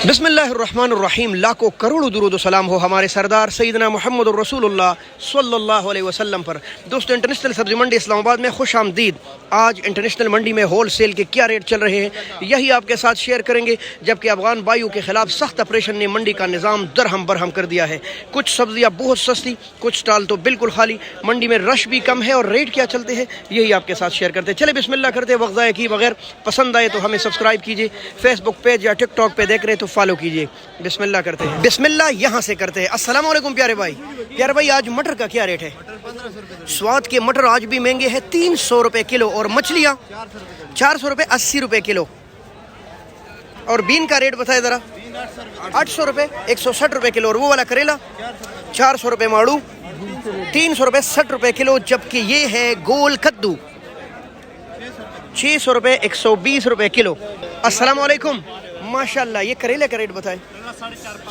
बिस्मिल्लाहिर्रहमानिर्रहीम। लाखों करोड़ों दुरूद सलाम हो हमारे सरदार सैयदना मुहम्मद रसूलुल्लाह सल्लल्लाहु अलैहि वसल्लम पर। दोस्तों, इंटरनेशनल सब्जी मंडी इस्लामाबाद में खुश आमदीद। आज इंटरनेशनल मंडी में होल सेल के क्या रेट चल रहे हैं यही आपके साथ शेयर करेंगे। जबकि अफगान बाइयों के खिलाफ सख्त ऑपरेशन ने मंडी का निज़ाम दरहम बरहम कर दिया है। कुछ सब्जियाँ बहुत सस्ती, कुछ स्टॉल तो बिल्कुल खाली। मंडी में रश भी कम है और रेट क्या चलते हैं यही आपके साथ शेयर करते हैं। चले बिस्मिल्लाह करते वक्त ज़ाया की बगैर। पसंद आए तो हमें सब्सक्राइब कीजिए, फेसबुक पेज या टिकटॉक पे देख रहे तो फॉलो कीजिए। बिस्मिल्लाह करते हैं, बिस्मिल्लाह यहाँ से करते हैं। अस्सलाम वालेकुम प्यारे भाई। प्यारे भाई, आज मटर का क्या रेट है? स्वाद के मटर आज भी महंगे हैं, 300 रुपए किलो। और मछलियाँ 400 रुपए, 80 रुपए किलो। और बीन का रेट बताए जरा। 800 रुपए, 160 रुपए किलो। और वो वाला करेला 400 रुपए माड़ू, 300 रुपए 60 रुपए किलो। जबकि ये है गोल कद्दू 600 रुपए, 120 रुपए किलो। अस्सलाम वालेकुम। माशाल्लाह, ये करेले का रेट बताएं।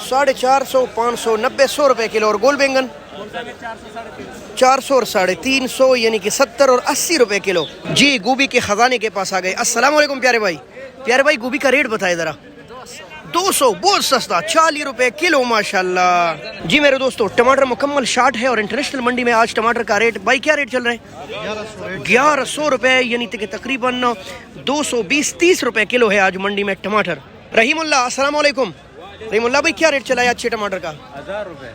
450, 500, 90, 100 रुपए किलो। और गोल बैंगन 400 और 350, यानी कि 70 और 80 रुपए किलो। जी, गोभी के खजाने के पास आ गए। अस्सलाम वालेकुम प्यारे भाई। प्यारे भाई, गोभी का रेट बताए जरा। 200, बहुत सस्ता, 40 रुपए किलो। माशाल्लाह। जी मेरे दोस्तों, टमाटर मुकम्मल शार्ट है। और इंटरनेशनल मंडी में आज टमाटर का रेट भाई क्या रेट चल रहा है? 1100 रुपए, यानी कि तकरीबन 220-30 रुपए किलो है आज मंडी में टमाटर। रहीमुल्लाह, अस्सलाम वालेकुम। रहीमुल्लाह भाई, क्या रेट चला है अच्छे टमाटर का?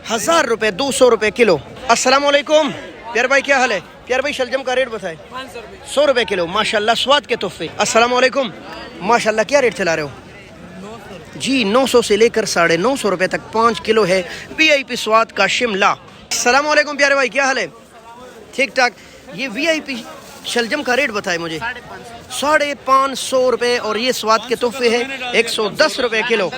1000 रुपए, 200 रुपए किलो। अस्सलाम वालेकुम प्यारे भाई, क्या हाल है? प्यारे भाई, शलजम का रेट बताए। 100 रुपए किलो। माशाल्लाह, स्वाद के तोहफे। अस्सलाम वालेकुम। माशाल्लाह, क्या रेट चला रहे हो? जी, 900 से लेकर 950 रुपए तक 5 किलो है VIP स्वाद का शिमला। अस्सलाम वालेकुम प्यारे भाई, क्या हाल है? ठीक ठाक। ये VIP शलजम का रेट बताए मुझे। 550 रुपए। और ये स्वाद के तोहफे है 110 रुपए किलो।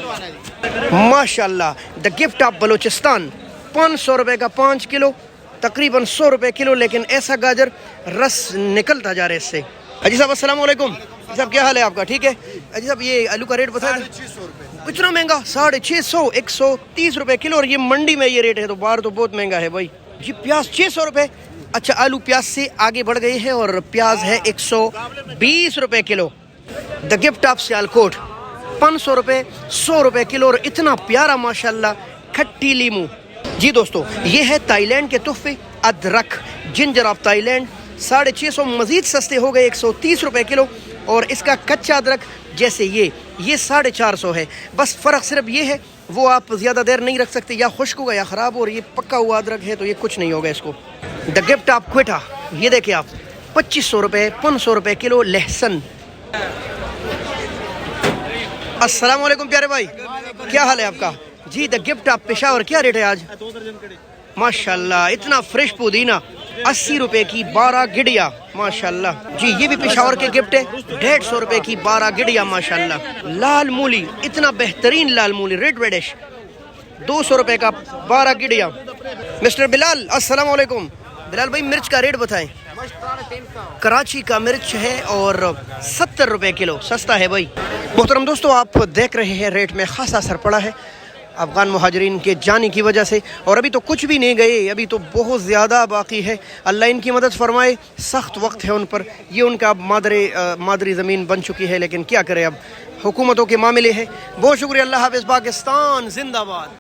माशाल्लाह, द गिफ्ट ऑफ बलूचिस्तान 500 रुपए का 5 किलो, तकरीबन 100 रुपए किलो। लेकिन ऐसा गाजर रस निकलता जा रहा है इससे। अजी साहब, अस्सलाम वालेकुम। साहब, क्या हाल है आपका? ठीक है। अजी साहब, ये आलू का रेट बताएं। 650 रुपए। इतना महंगा? 650, 130 रुपए किलो। और ये मंडी में ये रेट है तो बाहर तो बहुत महंगा है भाई। जी, प्याज 600 रुपए। अच्छा, आलू प्याज से आगे बढ़ गए हैं और प्याज है 120 रुपए kilo. The gift of Sialkot 500 रुपए, 100 रुपए किलो। और इतना प्यारा माशाल्लाह खट्टी लीमू। जी दोस्तों, ये है ताईलैंड के तोहफे। अदरक, जिंजर ऑफ ताईलैंड 650, मजीद सस्ते हो गए 130 रुपए किलो। और इसका कच्चा अदरक जैसे ये 450 है। बस फ़र्क सिर्फ ये है, वो आप ज़्यादा देर नहीं रख सकते, या खुश्क होगा या ख़राब हो। और ये पक्का हुआ अदरक है तो ये कुछ नहीं होगा इसको। द गिफ्ट ऑफ क्वेटा, ये देखिए आप, 2500 रुपए, 500 रुपए किलो लहसुन। अस्सलाम वालेकुम प्यारे भाई, क्या हाल है आपका? जी, द गिफ्ट ऑफ पेशावर, क्या रेट है आज? माशाल्लाह, इतना फ्रेश पुदीना 80 रुपए की 12 गिडिया। माशाल्लाह। जी, ये भी पेशावर के गिफ्ट है। 150 रुपए की 12 गिडिया। माशाल्लाह। लाल मूली, इतना बेहतरीन लाल मूली, रेड रेडिश, 200 रुपए का 12 गिडिया। मिस्टर बिलाल, अस्सलाम वालेकुम। बिलाल भाई, मिर्च का रेट बताएं। कराची का मिर्च है और 70 रुपए किलो, सस्ता है भाई। मोहतरम दोस्तों, आप देख रहे हैं रेट में खासा असर पड़ा है अफ़गान मुहाजिरीन के जाने की वजह से। और अभी तो कुछ भी नहीं गए, अभी तो बहुत ज़्यादा बाकी है। अल्लाह इनकी मदद फरमाए। सख्त वक्त है उन पर। ये उनका मादरी ज़मीन बन चुकी है, लेकिन क्या करें, अब हुकूमतों के मामले हैं। बहुत शुक्रिया। अल्लाह हाफ़िज़। पाकिस्तान जिंदाबाद।